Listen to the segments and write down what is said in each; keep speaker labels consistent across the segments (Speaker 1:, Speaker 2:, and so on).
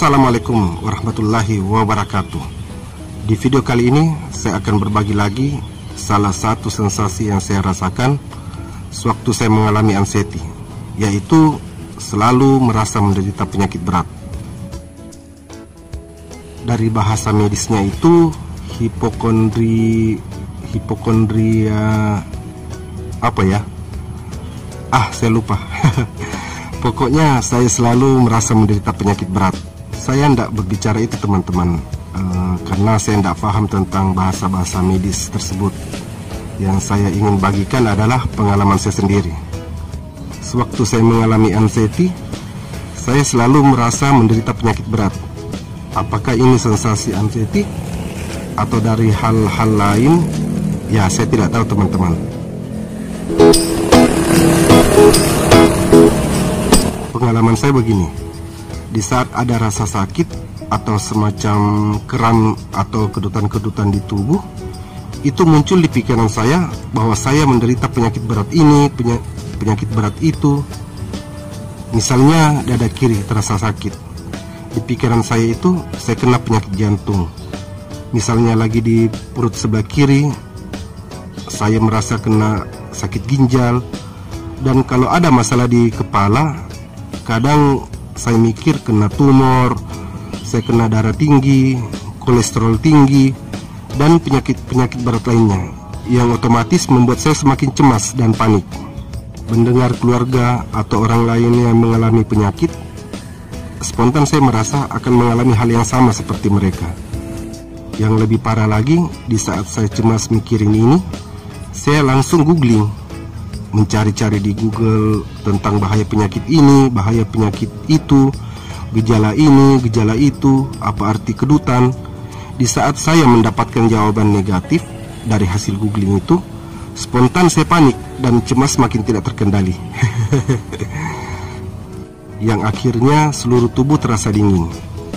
Speaker 1: Assalamualaikum warahmatullahi wabarakatuh. Di video kali ini saya akan berbagi lagi salah satu sensasi yang saya rasakan sewaktu saya mengalami anxiety, yaitu selalu merasa menderita penyakit berat. Dari bahasa medisnya itu hipokondria apa ya? Saya lupa. Pokoknya saya selalu merasa menderita penyakit berat. Saya tidak berbicara itu teman-teman, karena saya tidak paham tentang bahasa-bahasa medis tersebut. Yang saya ingin bagikan adalah pengalaman saya sendiri. Sewaktu saya mengalami anxiety, saya selalu merasa menderita penyakit berat. Apakah ini sensasi anxiety atau dari hal-hal lain? Ya, saya tidak tahu teman-teman. Pengalaman saya begini, di saat ada rasa sakit atau semacam kram atau kedutan-kedutan di tubuh, itu muncul di pikiran saya bahwa saya menderita penyakit berat ini, penyakit berat itu. Misalnya dada kiri terasa sakit, di pikiran saya itu saya kena penyakit jantung. Misalnya lagi di perut sebelah kiri, saya merasa kena sakit ginjal. Dan kalau ada masalah di kepala, kadang saya mikir kena tumor, saya kena darah tinggi, kolesterol tinggi, dan penyakit-penyakit berat lainnya, yang otomatis membuat saya semakin cemas dan panik. Mendengar keluarga atau orang lain yang mengalami penyakit, spontan saya merasa akan mengalami hal yang sama seperti mereka. Yang lebih parah lagi, di saat saya cemas mikirin ini, saya langsung googling, mencari-cari di Google tentang bahaya penyakit ini, bahaya penyakit itu, gejala ini, gejala itu, apa arti kedutan. Di saat saya mendapatkan jawaban negatif dari hasil googling itu, spontan saya panik dan cemas makin tidak terkendali. Yang akhirnya seluruh tubuh terasa dingin,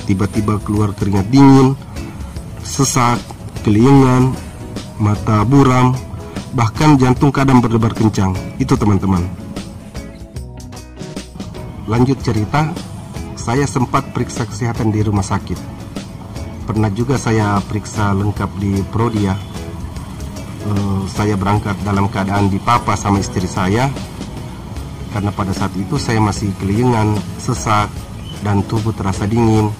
Speaker 1: tiba-tiba keluar keringat dingin, sesak, kelingan, mata buram, bahkan jantung kadang berdebar kencang. Itu teman-teman. Lanjut cerita, saya sempat periksa kesehatan di rumah sakit. Pernah juga saya periksa lengkap di Prodia. Saya berangkat dalam keadaan dipapa sama istri saya, karena pada saat itu saya masih kelingan, sesak, dan tubuh terasa dingin.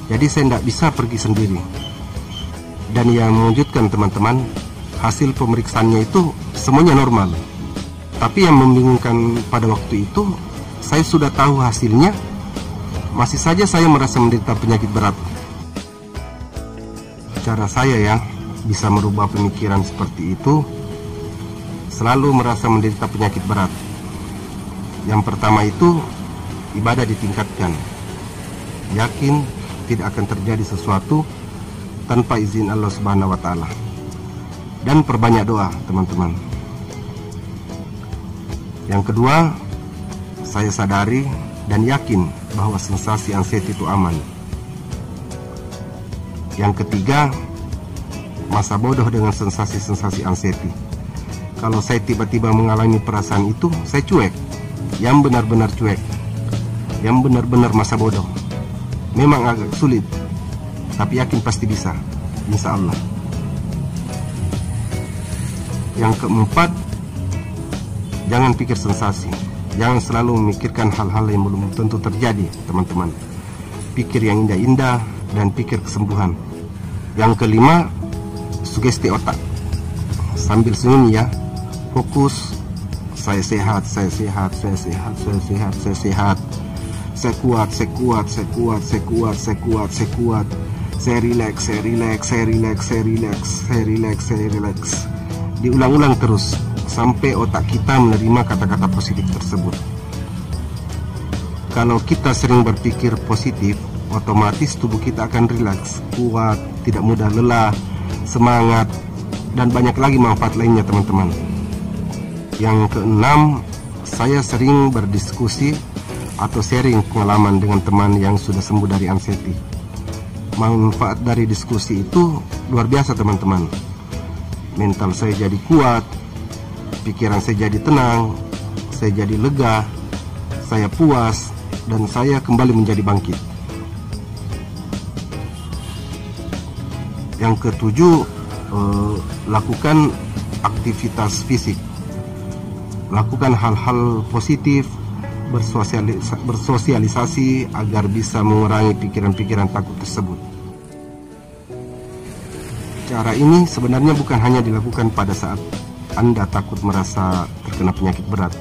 Speaker 1: Jadi saya tidak bisa pergi sendiri. Dan yang mengejutkan teman-teman, hasil pemeriksaannya itu semuanya normal. Tapi yang membingungkan pada waktu itu, saya sudah tahu hasilnya, masih saja saya merasa menderita penyakit berat. Cara saya ya bisa merubah pemikiran seperti itu, selalu merasa menderita penyakit berat. Yang pertama itu, ibadah ditingkatkan. Yakin tidak akan terjadi sesuatu tanpa izin Allah Subhanahu wa Ta'ala. Dan perbanyak doa teman-teman. Yang kedua, saya sadari dan yakin bahwa sensasi anxiety itu aman. Yang ketiga, masa bodoh dengan sensasi-sensasi anxiety. Kalau saya tiba-tiba mengalami perasaan itu, saya cuek. Yang benar-benar cuek, yang benar-benar masa bodoh. Memang agak sulit, tapi yakin pasti bisa, insya Allah. Yang keempat, jangan pikir sensasi. Jangan selalu memikirkan hal-hal yang belum tentu terjadi teman-teman. Pikir yang indah-indah dan pikir kesembuhan. Yang kelima, sugesti otak. Sambil senyum ya, fokus. Saya sehat, saya sehat, saya sehat, saya sehat, saya sehat. Saya kuat, saya kuat, saya kuat, saya kuat, saya kuat, saya kuat. Saya relax, saya relax, saya relax, saya relax, saya relax, saya relax. Diulang-ulang terus sampai otak kita menerima kata-kata positif tersebut. Kalau kita sering berpikir positif, otomatis tubuh kita akan rileks, kuat, tidak mudah lelah, semangat, dan banyak lagi manfaat lainnya teman-teman. Yang keenam, saya sering berdiskusi atau sharing pengalaman dengan teman yang sudah sembuh dari anxiety. Manfaat dari diskusi itu luar biasa teman-teman. Mental saya jadi kuat, pikiran saya jadi tenang, saya jadi lega, saya puas, dan saya kembali menjadi bangkit. Yang ketujuh, lakukan aktivitas fisik. Lakukan hal-hal positif, bersosialisasi agar bisa mengurangi pikiran-pikiran takut tersebut. Cara ini sebenarnya bukan hanya dilakukan pada saat Anda takut merasa terkena penyakit berat,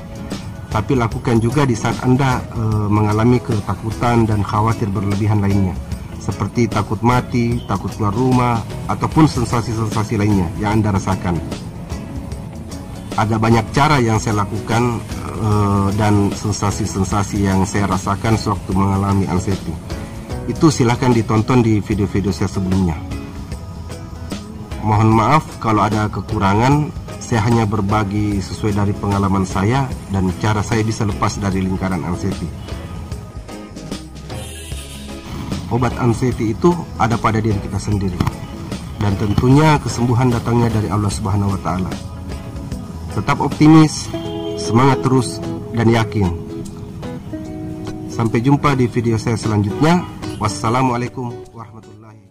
Speaker 1: tapi lakukan juga di saat Anda mengalami ketakutan dan khawatir berlebihan lainnya, seperti takut mati, takut keluar rumah, ataupun sensasi-sensasi lainnya yang Anda rasakan. Ada banyak cara yang saya lakukan dan sensasi-sensasi yang saya rasakan sewaktu mengalami anxiety. Itu silahkan ditonton di video-video saya sebelumnya. Mohon maaf kalau ada kekurangan. Saya hanya berbagi sesuai dari pengalaman saya dan cara saya bisa lepas dari lingkaran anxiety. Obat anxiety itu ada pada diri kita sendiri, dan tentunya kesembuhan datangnya dari Allah Subhanahu wa Ta'ala. Tetap optimis, semangat terus, dan yakin. Sampai jumpa di video saya selanjutnya. Wassalamualaikum warahmatullahi wabarakatuh.